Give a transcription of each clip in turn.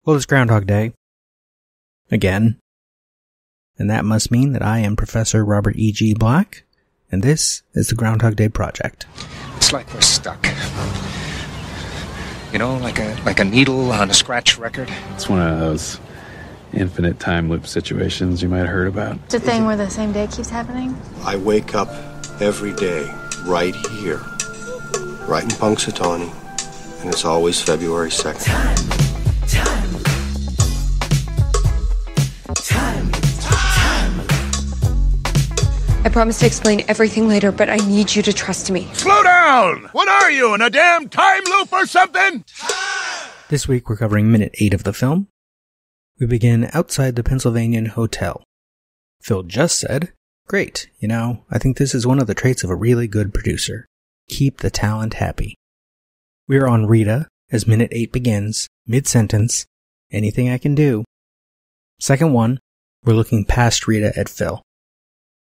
Well, it's Groundhog Day. Again. And that must mean that I am Professor Robert E.G. Black, and this is the Groundhog Day Project. It's like we're stuck. You know, like a needle on a scratch record. It's one of those infinite time loop situations you might have heard about. It's a thing where the same day keeps happening? I wake up every day right here, right in Punxsutawney, and it's always February 2nd. Time. I promise to explain everything later, but I need you to trust me. Slow down! What are you, in a damn time loop or something? This week we're covering minute 8 of the film. We begin outside the Pennsylvanian hotel. Phil just said, "Great, I think this is one of the traits of a really good producer. Keep the talent happy." We are on Rita as minute 8 begins, mid-sentence, anything I can do. Second one, we're looking past Rita at Phil.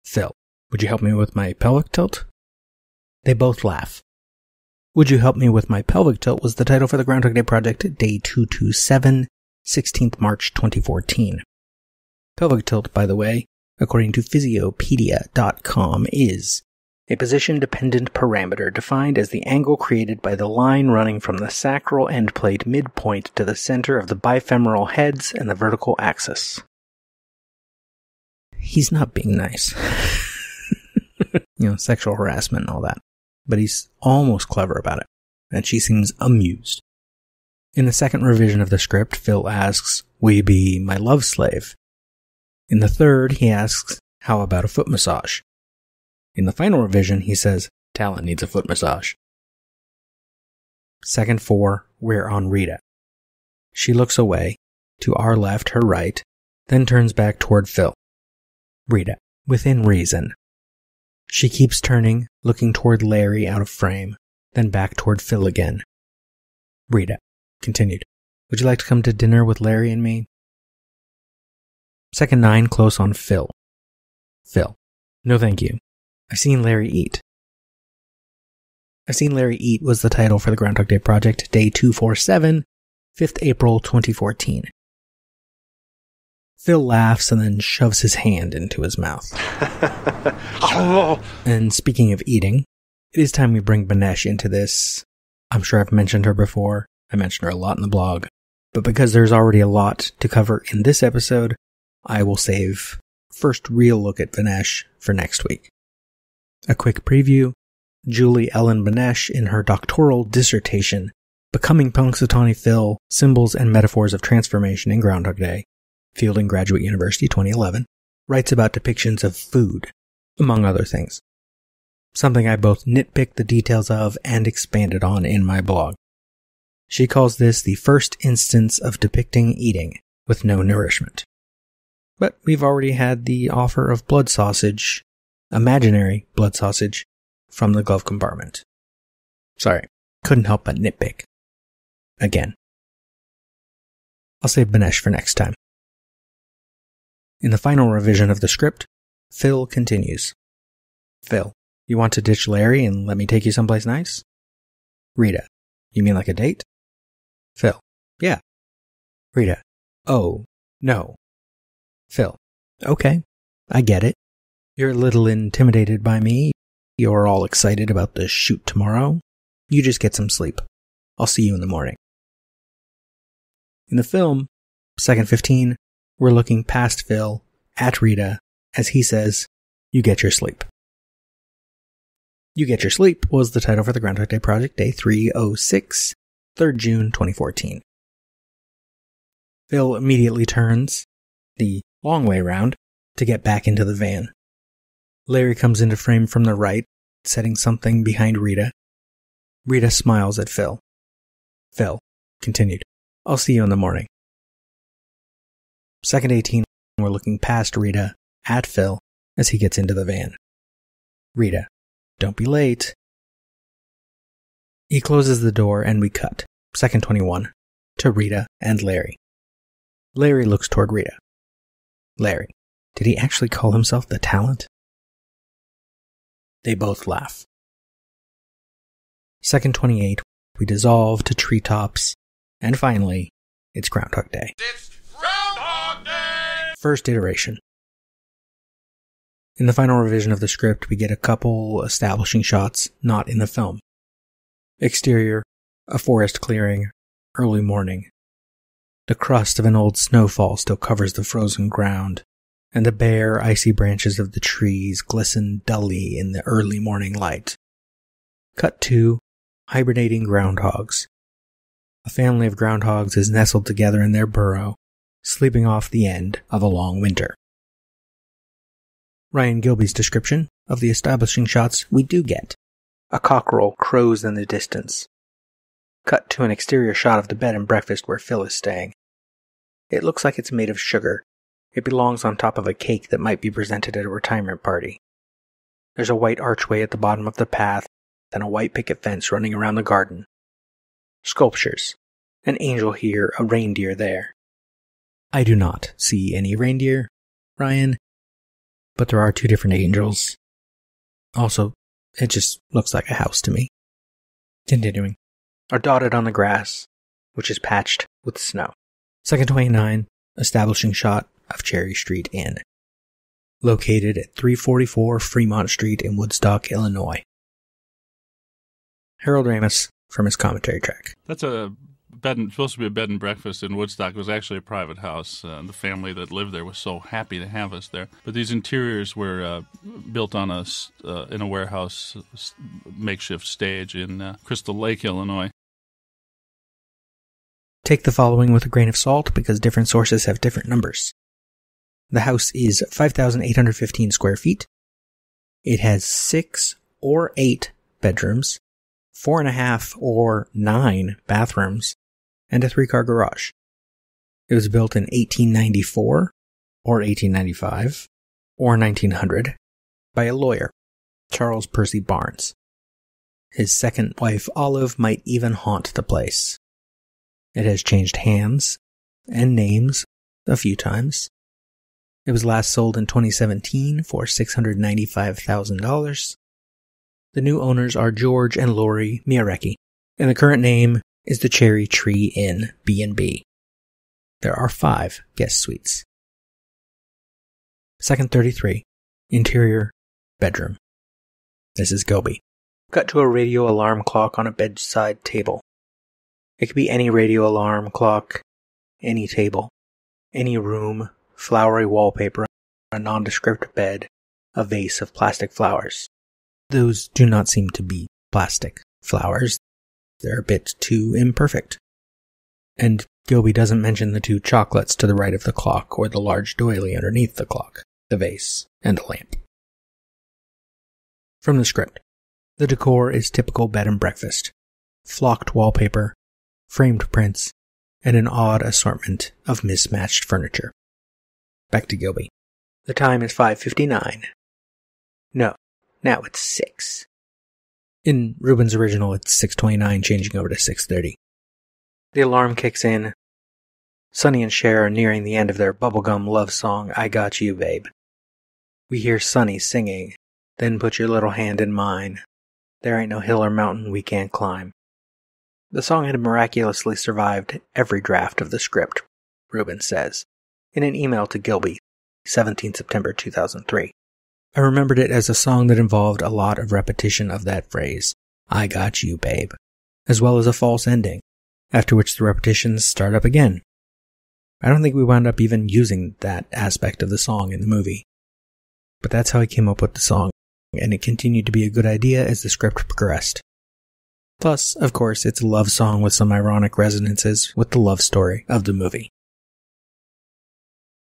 "Phil, would you help me with my pelvic tilt?" They both laugh. "Would you help me with my pelvic tilt" was the title for the Groundhog Day Project, day 227, 16th March 2014. Pelvic tilt, by the way, according to Physiopedia.com, is a position-dependent parameter defined as the angle created by the line running from the sacral end plate midpoint to the center of the bifemoral heads and the vertical axis. He's not being nice. Sexual harassment and all that. But he's almost clever about it, and she seems amused. In the second revision of the script, Phil asks, "Will you be my love slave?" In the third, he asks, "How about a foot massage?" In the final revision, he says, "Talent needs a foot massage." Second 4, we're on Rita. She looks away, to our left, her right, then turns back toward Phil. Rita, within reason. She keeps turning, looking toward Larry out of frame, then back toward Phil again. Rita, continued, "Would you like to come to dinner with Larry and me?" Second 9, close on Phil. Phil, "No thank you. I've seen Larry eat." "I've Seen Larry Eat" was the title for the Groundhog Day Project, day 247, 5th April 2014. Phil laughs and then shoves his hand into his mouth. And speaking of eating, it is time we bring Banesh into this. I'm sure I've mentioned her before. I mentioned her a lot in the blog. But because there's already a lot to cover in this episode, I will save first real look at Banesh for next week. A quick preview. Julie Ellen Banesh in her doctoral dissertation, Becoming Punxsutawney Phil, Symbols and Metaphors of Transformation in Groundhog Day, Fielding Graduate University 2011, writes about depictions of food, among other things. Something I both nitpicked the details of and expanded on in my blog. She calls this the first instance of depicting eating with no nourishment. But we've already had the offer of blood sausage, imaginary blood sausage, from the glove compartment. Sorry, couldn't help but nitpick. Again. I'll save Banesh for next time. In the final revision of the script, Phil continues. "Phil, you want to ditch Larry and let me take you someplace nice?" Rita, "You mean like a date?" Phil, "Yeah." Rita, "Oh, no." Phil, "Okay, I get it. You're a little intimidated by me. You're all excited about the shoot tomorrow. You just get some sleep. I'll see you in the morning." In the film, second 15, we're looking past Phil at Rita as he says, "You get your sleep." You Get Your Sleep was the title for the Groundhog Day Project, day 306, 3rd June 2014. Phil immediately turns, the long way round, to get back into the van. Larry comes into frame from the right, setting something behind Rita. Rita smiles at Phil. Phil, continued, "I'll see you in the morning." Second 18, we're looking past Rita, at Phil, as he gets into the van. Rita, "Don't be late." He closes the door and we cut, second 21, to Rita and Larry. Larry looks toward Rita. Larry, did he actually call himself the Talent? They both laugh. Second 28, we dissolve to treetops, and finally, It's Groundhog Day. It's Groundhog Day! First iteration. In the final revision of the script, we get a couple establishing shots not in the film. Exterior, a forest clearing, early morning. The crust of an old snowfall still covers the frozen ground, and the bare, icy branches of the trees glisten dully in the early morning light. Cut to hibernating groundhogs. A family of groundhogs is nestled together in their burrow, sleeping off the end of a long winter. Ryan Gilbey's description of the establishing shots we do get. A cockerel crows in the distance. Cut to an exterior shot of the bed and breakfast where Phil is staying. It looks like it's made of sugar. It belongs on top of a cake that might be presented at a retirement party. There's a white archway at the bottom of the path, and a white picket fence running around the garden. Sculptures. An angel here, a reindeer there. I do not see any reindeer, Ryan, but there are two different angels. Also, it just looks like a house to me. Continuing. Are dotted on the grass, which is patched with snow. Second 29, establishing shot of Cherry Street Inn. Located at 344 Fremont Street in Woodstock, Illinois. Harold Ramis from his commentary track. That's supposed to be a bed and breakfast in Woodstock. It was actually a private house. The family that lived there was so happy to have us there. But these interiors were built on in a warehouse makeshift stage in Crystal Lake, Illinois. Take the following with a grain of salt because different sources have different numbers. The house is 5,815 square feet. It has 6 or 8 bedrooms, 4.5 or 9 bathrooms, and a 3-car garage. It was built in 1894, or 1895, or 1900, by a lawyer, Charles Percy Barnes. His second wife, Olive, might even haunt the place. It has changed hands and names a few times. It was last sold in 2017 for $695,000. The new owners are George and Lori Miarecki, and the current name is the Cherry Tree Inn B&B. There are 5 guest suites. Second 33, interior, bedroom. This is Gilbey. Cut to a radio alarm clock on a bedside table. It could be any radio alarm clock, any table, any room, flowery wallpaper, a nondescript bed, a vase of plastic flowers. Those do not seem to be plastic flowers. They're a bit too imperfect. And Gilbey doesn't mention the 2 chocolates to the right of the clock or the large doily underneath the clock, the vase, and the lamp. From the script. The decor is typical bed and breakfast. Flocked wallpaper, framed prints, and an odd assortment of mismatched furniture. Back to Gilbey. The time is 5:59. No, now it's 6. In Rubin's original, it's 6:29, changing over to 6:30. The alarm kicks in. Sonny and Cher are nearing the end of their bubblegum love song, I Got You, Babe. We hear Sonny singing, Then put your little hand in mine. There ain't no hill or mountain we can't climb. The song had miraculously survived every draft of the script, Rubin says, in an email to Gilbey, 17 September 2003. I remembered it as a song that involved a lot of repetition of that phrase, I got you, babe, as well as a false ending, after which the repetitions start up again. I don't think we wound up even using that aspect of the song in the movie. But that's how I came up with the song, and it continued to be a good idea as the script progressed. Plus, of course, it's a love song with some ironic resonances with the love story of the movie.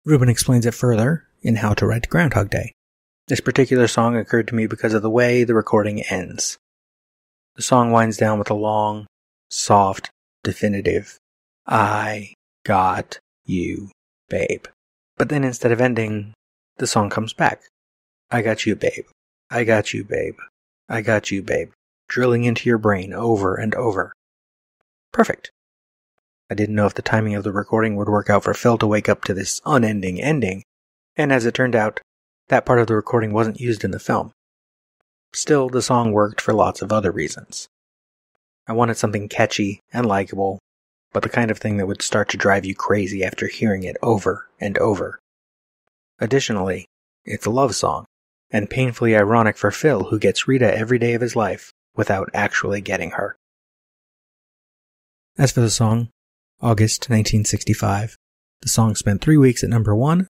Rubin explains it further in How to Write Groundhog Day. This particular song occurred to me because of the way the recording ends. The song winds down with a long, soft, definitive, I got you, babe. But then instead of ending, the song comes back. I got you, babe. I got you, babe. I got you, babe. Drilling into your brain over and over. Perfect. I didn't know if the timing of the recording would work out for Phil to wake up to this unending ending, and as it turned out, that part of the recording wasn't used in the film. Still, the song worked for lots of other reasons. I wanted something catchy and likable, but the kind of thing that would start to drive you crazy after hearing it over and over. Additionally, it's a love song, and painfully ironic for Phil, who gets Rita every day of his life without actually getting her. As for the song, August 1965, the song spent 3 weeks at number 1.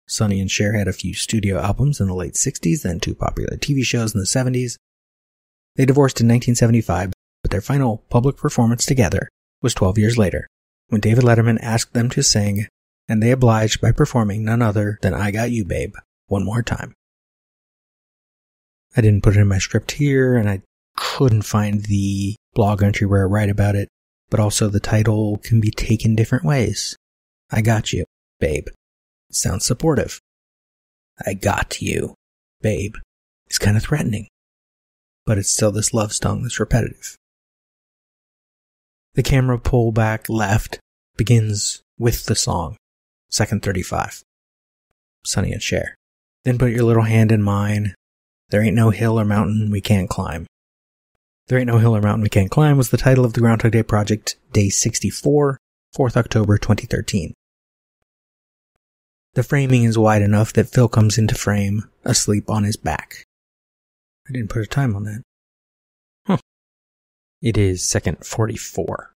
Sonny and Cher had a few studio albums in the late 60s, then 2 popular TV shows in the 70s. They divorced in 1975, but their final public performance together was 12 years later, when David Letterman asked them to sing, and they obliged by performing none other than I Got You Babe one more time. I didn't put it in my script here, and I couldn't find the blog entry where I write about it, but also the title can be taken different ways. I got you, babe. It sounds supportive. I got you, babe. It's kind of threatening, but it's still this love song that's repetitive. The camera pull back left begins with the song, second 35. Sonny and Cher. Then put your little hand in mine. There ain't no hill or mountain we can't climb. There Ain't No Hill or Mountain We Can't Climb was the title of the Groundhog Day project, day 64, 4th October 2013. The framing is wide enough that Phil comes into frame, asleep on his back. I didn't put a time on that. It is second 44.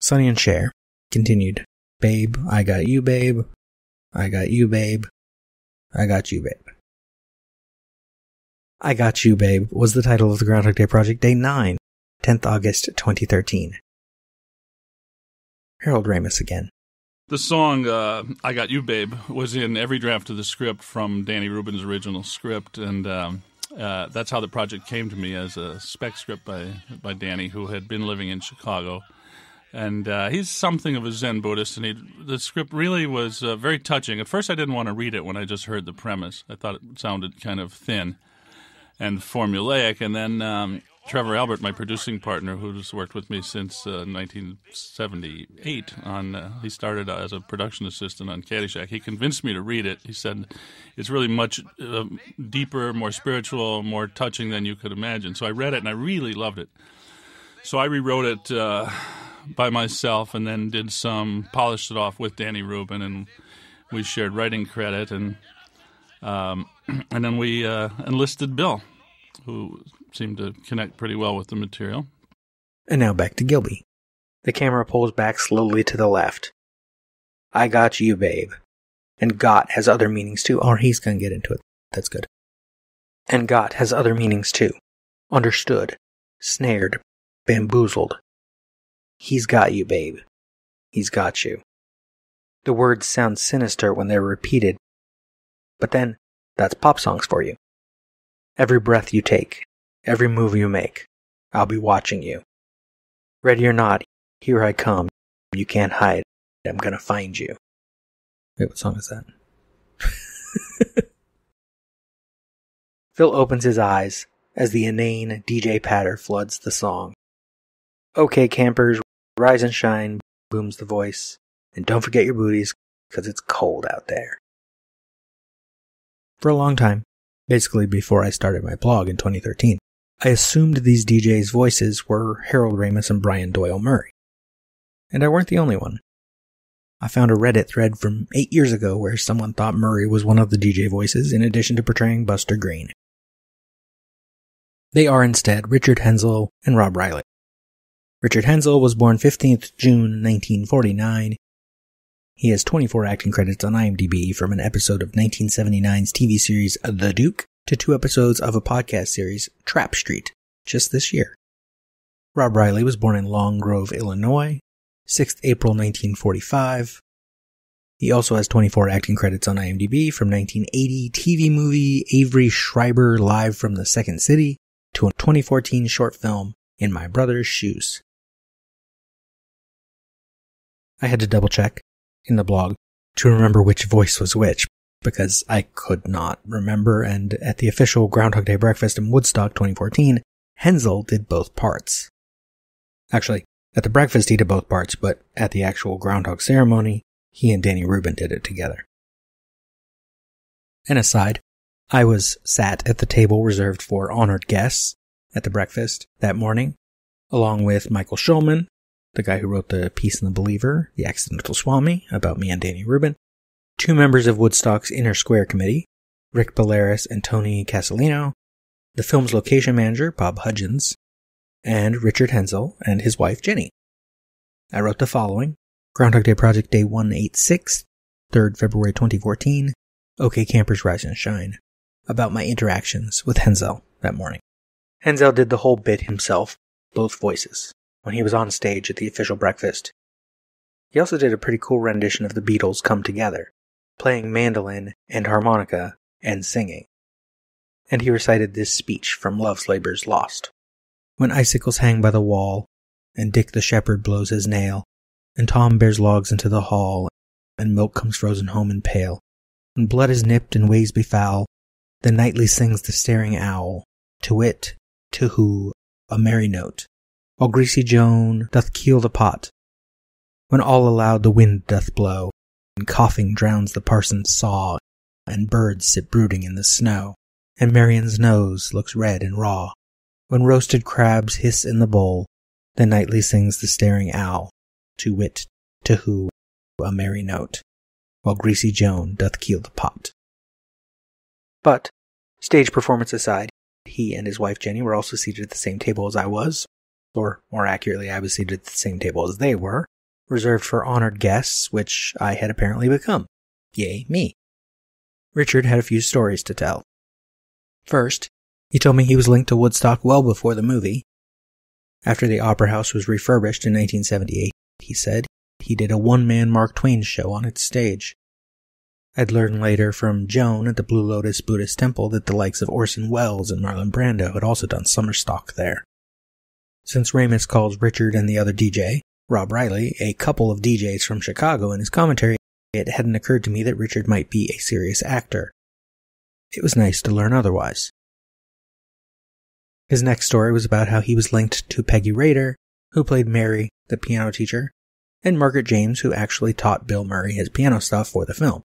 Sonny and Cher continued, babe, I got you, babe. I got you, babe. I got you, babe. I Got You, Babe was the title of the Groundhog Day project, day 9, 10th August 2013. Harold Ramis again. The song, I Got You, Babe, was in every draft of the script from Danny Rubin's original script, and that's how the project came to me, as a spec script by Danny, who had been living in Chicago. And he's something of a Zen Buddhist, and the script really was very touching. At first I didn't want to read it when I just heard the premise. I thought it sounded kind of thin and formulaic, and then Trevor Albert, my producing partner, who's worked with me since 1978, he started as a production assistant on Caddyshack. He convinced me to read it. He said it's really much deeper, more spiritual, more touching than you could imagine. So I read it, and I really loved it. So I rewrote it by myself, and then polished it off with Danny Rubin, and we shared writing credit, and then we enlisted Bill, who seemed to connect pretty well with the material. And now back to Gilby. The camera pulls back slowly to the left. I got you, babe. And got has other meanings too. Oh, he's going to get into it. That's good. And got has other meanings too. Understood. Snared. Bamboozled. He's got you, babe. He's got you. The words sound sinister when they're repeated, but then that's pop songs for you. Every breath you take, every move you make, I'll be watching you. Ready or not, here I come. You can't hide. I'm gonna find you. Wait, what song is that? Phil opens his eyes as the inane DJ patter floods the song. Okay, campers, rise and shine, booms the voice. And don't forget your booties, because it's cold out there. For a long time, basically before I started my blog in 2013, I assumed these DJs' voices were Harold Ramis and Brian Doyle Murray. And I weren't the only one. I found a Reddit thread from 8 years ago where someone thought Murray was one of the DJ voices in addition to portraying Buster Green. They are instead Richard Henzel and Rob Riley. Richard Henzel was born 15th June 1949. He has 24 acting credits on IMDb, from an episode of 1979's TV series The Duke to 2 episodes of a podcast series, Trap Street, just this year. Rob Riley was born in Long Grove, Illinois, 6th April 1945. He also has 24 acting credits on IMDb, from 1980 TV movie Avery Schreiber Live from the Second City to a 2014 short film, In My Brother's Shoes. I had to double check in the blog to remember which voice was which, because I could not remember, and at the official Groundhog Day breakfast in Woodstock 2014, Henzel did both parts. Actually, at the breakfast he did both parts, but at the actual Groundhog ceremony, he and Danny Rubin did it together. An aside, I was sat at the table reserved for honored guests at the breakfast that morning, along with Michael Schulman, the guy who wrote The Peace and the Believer, The Accidental Swami, about me and Danny Rubin, 2 members of Woodstock's Inner Square Committee, Rick Balearis and Tony Casalino, the film's location manager, Bob Hudgens, and Richard Henzel and his wife, Jenny. I wrote the following: Groundhog Day Project Day 186, 3rd February 2014, OK Campers Rise and Shine, about my interactions with Henzel that morning. Henzel did the whole bit himself, both voices, when he was on stage at the official breakfast. He also did a pretty cool rendition of the Beatles' Come Together, playing mandolin and harmonica and singing. And he recited this speech from Love's Labour's Lost. When icicles hang by the wall, and Dick the shepherd blows his nail, and Tom bears logs into the hall, and milk comes frozen home in pail, and blood is nipped and ways be foul, then nightly sings the staring owl, to wit, to who, a merry note, while greasy Joan doth keel the pot, when all aloud the wind doth blow, and coughing drowns the parson's saw, and birds sit brooding in the snow, and Marion's nose looks red and raw, when roasted crabs hiss in the bowl, then nightly sings the staring owl, to wit, to who, a merry note, while greasy Joan doth keel the pot. But, stage performance aside, he and his wife Jenny were also seated at the same table as I was, or more accurately, I was seated at the same table as they were, reserved for honored guests, which I had apparently become. Yay, me. Richard had a few stories to tell. First, he told me he was linked to Woodstock well before the movie. After the Opera House was refurbished in 1978, he said, he did a one-man Mark Twain show on its stage. I'd learned later from Joan at the Blue Lotus Buddhist Temple that the likes of Orson Welles and Marlon Brando had also done summer stock there. Since Ramis calls Richard and the other DJ, Rob Riley, a couple of DJs from Chicago in his commentary, it hadn't occurred to me that Richard might be a serious actor. It was nice to learn otherwise. His next story was about how he was linked to Peggy Rader, who played Mary, the piano teacher, and Margaret James, who actually taught Bill Murray his piano stuff for the film.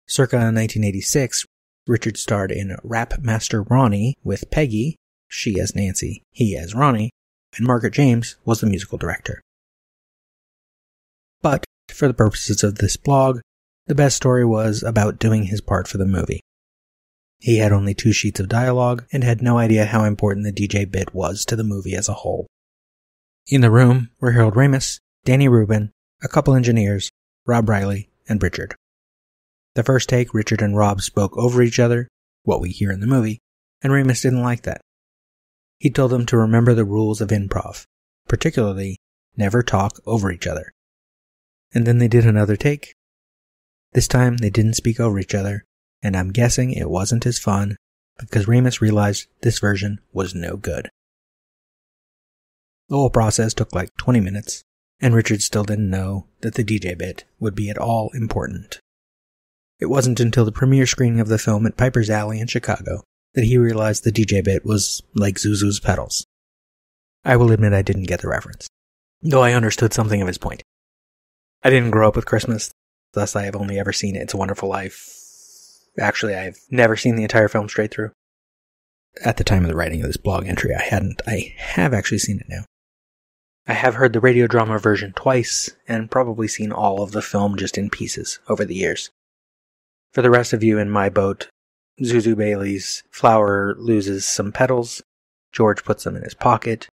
Circa 1986, Richard starred in Rap Master Ronnie with Peggy, she as Nancy, he as Ronnie, and Margaret James was the musical director. But, for the purposes of this blog, the best story was about doing his part for the movie. He had only 2 sheets of dialogue and had no idea how important the DJ bit was to the movie as a whole. In the room were Harold Ramis, Danny Rubin, a couple engineers, Rob Riley, and Richard. The first take, Richard and Rob spoke over each other, what we hear in the movie, and Ramis didn't like that. He told them to remember the rules of improv, particularly never talk over each other. And then they did another take. This time they didn't speak over each other, and I'm guessing it wasn't as fun because Ramis realized this version was no good. The whole process took like 20 minutes, and Richard still didn't know that the DJ bit would be at all important. It wasn't until the premiere screening of the film at Piper's Alley in Chicago that he realized the DJ bit was like Zuzu's pedals. I will admit I didn't get the reference, though I understood something of his point. I didn't grow up with Christmas, thus I have only ever seen It's a Wonderful Life. Actually, I've never seen the entire film straight through. At the time of the writing of this blog entry, I hadn't. I have actually seen it now. I have heard the radio drama version twice, and probably seen all of the film just in pieces over the years. For the rest of you in my boat, Zuzu Bailey's flower loses some petals, George puts them in his pocket.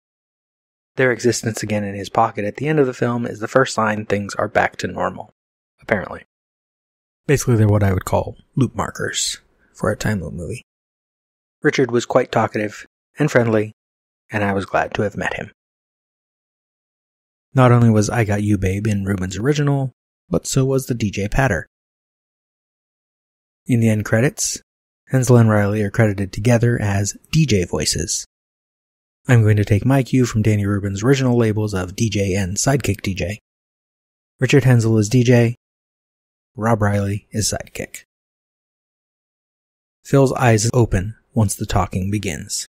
Their existence again in his pocket at the end of the film is the first sign things are back to normal, apparently. Basically, they're what I would call loop markers for a time loop movie. Richard was quite talkative and friendly, and I was glad to have met him. Not only was I Got You Babe in Rubin's original, but so was the DJ patter. In the end credits, Henzel and Riley are credited together as DJ voices. I'm going to take my cue from Danny Rubin's original labels of DJ and Sidekick DJ. Richard Henzel is DJ, Rob Riley is Sidekick. Phil's eyes open once the talking begins.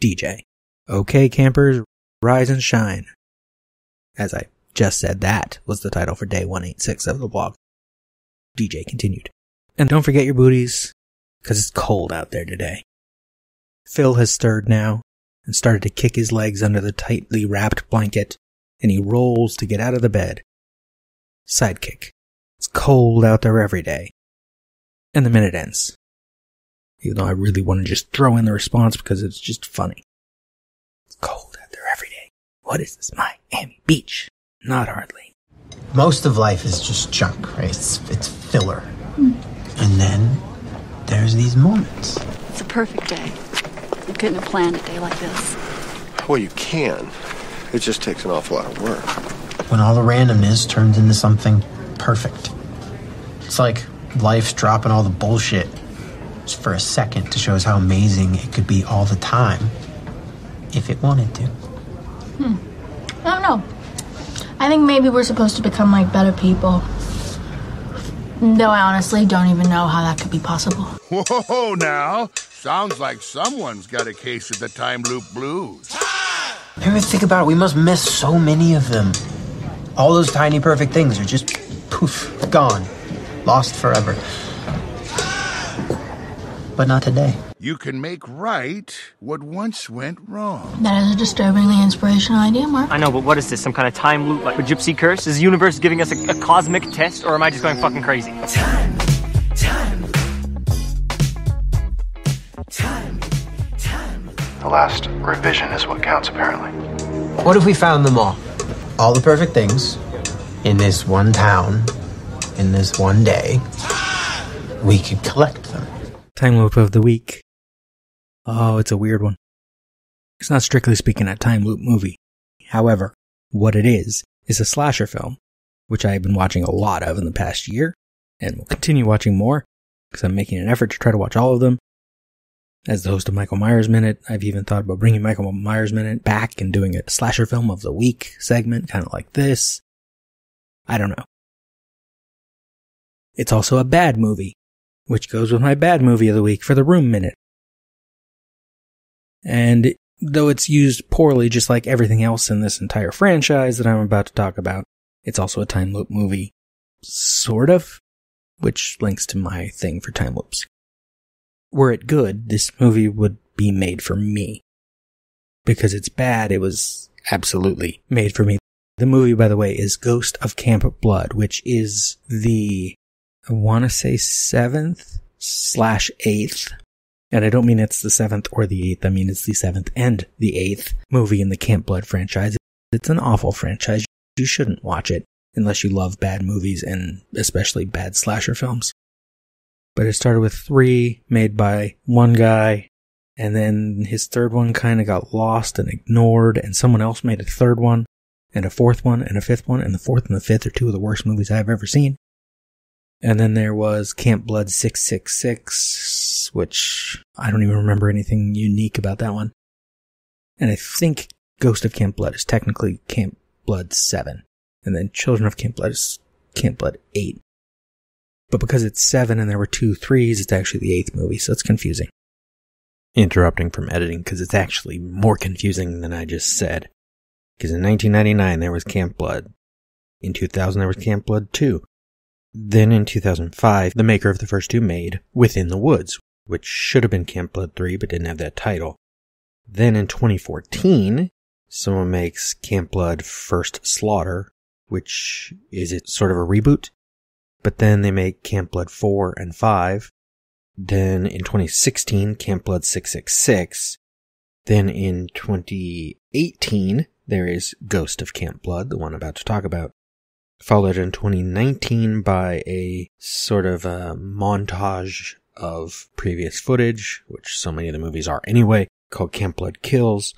DJ. Okay, campers, rise and shine. As I just said, that was the title for day 186 of the blog. DJ continued. And don't forget your booties, because it's cold out there today. Phil has stirred now, and started to kick his legs under the tightly wrapped blanket, and he rolls to get out of the bed. Sidekick. It's cold out there every day. And the minute ends. Even though I really want to just throw in the response because it's just funny. It's cold out there every day. What is this, Miami Beach? Not hardly. Most of life is just junk, right? It's filler. And then there's these moments. It's a perfect day. You couldn't have planned a day like this. Well, you can. It just takes an awful lot of work. When all the randomness turns into something perfect. It's like life's dropping all the bullshit just for a second to show us how amazing it could be all the time if it wanted to. I don't know. I think maybe we're supposed to become like better people. Though I honestly don't even know how that could be possible. Whoa, now. Sounds like someone's got a case of the time loop blues. Ever think about it? We must miss so many of them. All those tiny perfect things are just poof, gone. Lost forever. But not today. You can make right what once went wrong. That is a disturbingly inspirational idea, Mark. I know, but what is this? Some kind of time loop like a gypsy curse? Is the universe giving us a cosmic test, or am I just going fucking crazy? Time. The last revision is what counts, apparently. What if we found them all? All the perfect things in this one town, in this one day. We could collect them. Time loop of the week. Oh, it's a weird one. It's not strictly speaking a time loop movie. However, what it is a slasher film, which I have been watching a lot of in the past year, and will continue watching more, because I'm making an effort to try to watch all of them. As the host of Michael Myers Minute, I've even thought about bringing Michael Myers Minute back and doing a slasher film of the week segment, kind of like this. I don't know. It's also a bad movie, which goes with my bad movie of the week for the Room Minute. And though it's used poorly, just like everything else in this entire franchise that I'm about to talk about, it's also a time loop movie. Sort of. Which links to my thing for time loops. Were it good, this movie would be made for me. Because it's bad, it was absolutely made for me. The movie, by the way, is Ghost of Camp Blood, which is the, I want to say 7th/8th. And I don't mean it's the 7th or the 8th. I mean it's the 7th and the 8th movie in the Camp Blood franchise. It's an awful franchise. You shouldn't watch it unless you love bad movies and especially bad slasher films. But it started with 3 made by one guy, and then his third one kind of got lost and ignored, and someone else made a third one, and a fourth one, and a fifth one, and the fourth and the fifth are 2 of the worst movies I've ever seen. And then there was Camp Blood 666, which I don't even remember anything unique about that one. And I think Ghost of Camp Blood is technically Camp Blood 7. And then Children of Camp Blood is Camp Blood 8. But because it's 7 and there were 2 3s, it's actually the 8th movie, so it's confusing. Interrupting from editing because it's actually more confusing than I just said. Because in 1999 there was Camp Blood. In 2000 there was Camp Blood 2. Then in 2005, the maker of the first 2 made Within the Woods, which should have been Camp Blood 3 but didn't have that title. Then in 2014, someone makes Camp Blood First Slaughter, which is it sort of a reboot. But then they make Camp Blood 4 and 5. Then in 2016, Camp Blood 666. Then in 2018, there is Ghost of Camp Blood, the one I'm about to talk about. Followed in 2019 by a sort of a montage of previous footage, which so many of the movies are anyway, called Camp Blood Kills.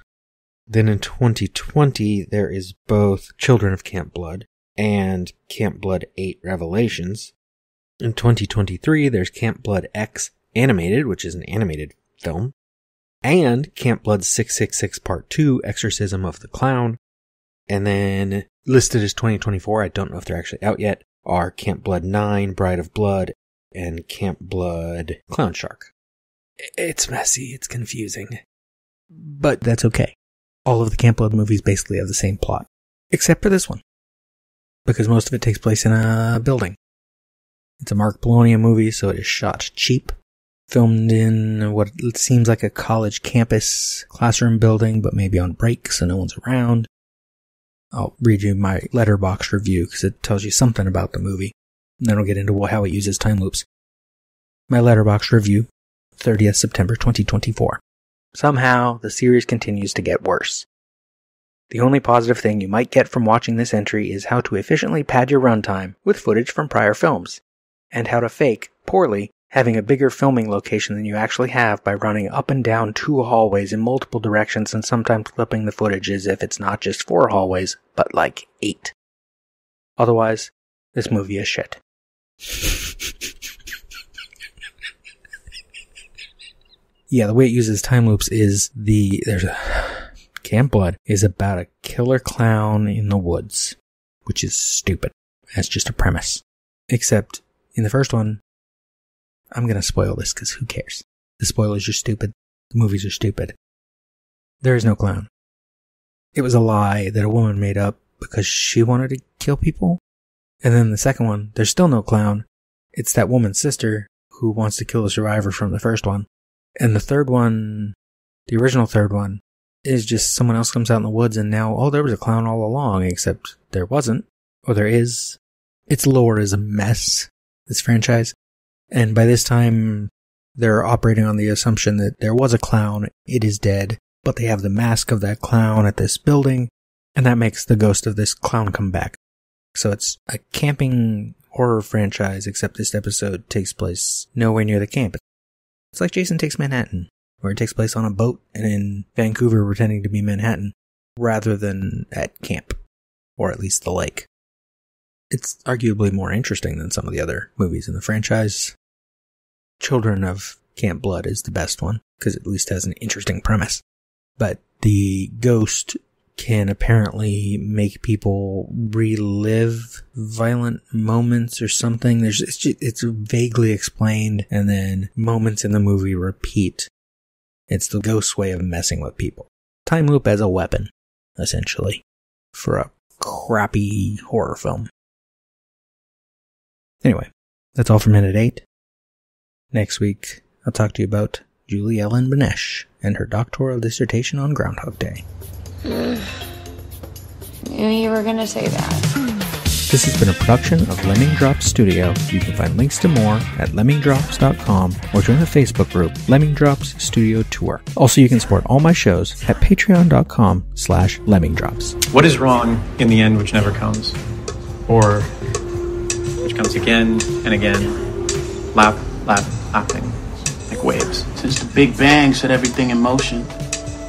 Then in 2020, there is both Children of Camp Blood and Camp Blood 8 Revelations. In 2023, there's Camp Blood X Animated, which is an animated film, and Camp Blood 666 Part 2, Exorcism of the Clown. And then listed as 2024, I don't know if they're actually out yet, are Camp Blood 9, Bride of Blood, and Camp Blood Clown Shark. It's messy, it's confusing. But that's okay. All of the Camp Blood movies basically have the same plot, except for this one. Because most of it takes place in a building. It's a Mark Bologna movie, so it is shot cheap. Filmed in what seems like a college campus classroom building, but maybe on break, so no one's around. I'll read you my Letterboxd review because it tells you something about the movie. And then I'll get into how it uses time loops. My Letterboxd review, 30th September 2024. Somehow, the series continues to get worse. The only positive thing you might get from watching this entry is how to efficiently pad your runtime with footage from prior films, and how to fake, poorly, having a bigger filming location than you actually have by running up and down 2 hallways in multiple directions and sometimes clipping the footage as if it's not just 4 hallways, but like 8. Otherwise, this movie is shit. Yeah, the way it uses time loops is Camp Blood is about a killer clown in the woods, which is stupid. That's just a premise. Except, in the first one, I'm gonna spoil this because who cares? The spoilers are stupid. The movies are stupid. There is no clown. It was a lie that a woman made up because she wanted to kill people. And then the second one, there's still no clown. It's that woman's sister who wants to kill the survivor from the first one. And the third one, the original third one, is just someone else comes out in the woods and now, there was a clown all along, except there wasn't. Or there is. Its lore is a mess, this franchise. And by this time, they're operating on the assumption that there was a clown, it is dead, but they have the mask of that clown at this building, and that makes the ghost of this clown come back. So it's a camping horror franchise, except this episode takes place nowhere near the camp. It's like Jason Takes Manhattan, where it takes place on a boat and in Vancouver pretending to be Manhattan, rather than at camp, or at least the lake. It's arguably more interesting than some of the other movies in the franchise. Children of Camp Blood is the best one, because it at least has an interesting premise. But the ghost can apparently make people relive violent moments or something. It's vaguely explained, and then moments in the movie repeat. It's the ghost's way of messing with people. Time loop as a weapon, essentially, for a crappy horror film. Anyway, that's all for Minute 8. Next week, I'll talk to you about Julie Ellen Benesch and her doctoral dissertation on Groundhog Day. Knew you were gonna say that. This has been a production of Lemming Drops Studio. You can find links to more at lemmingdrops.com or join the Facebook group Lemming Drops Studio Tour. Also, you can support all my shows at patreon.com/lemmingdrops. What is wrong in the end which never comes? Or which comes again and again, laughing, like waves. Since the Big Bang set everything in motion,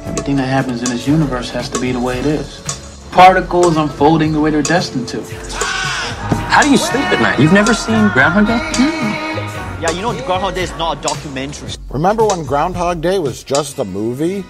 everything that happens in this universe has to be the way it is. Particles unfolding the way they're destined to. How do you sleep at night? You've never seen Groundhog Day? Yeah, you know Groundhog Day is not a documentary. Remember when Groundhog Day was just a movie?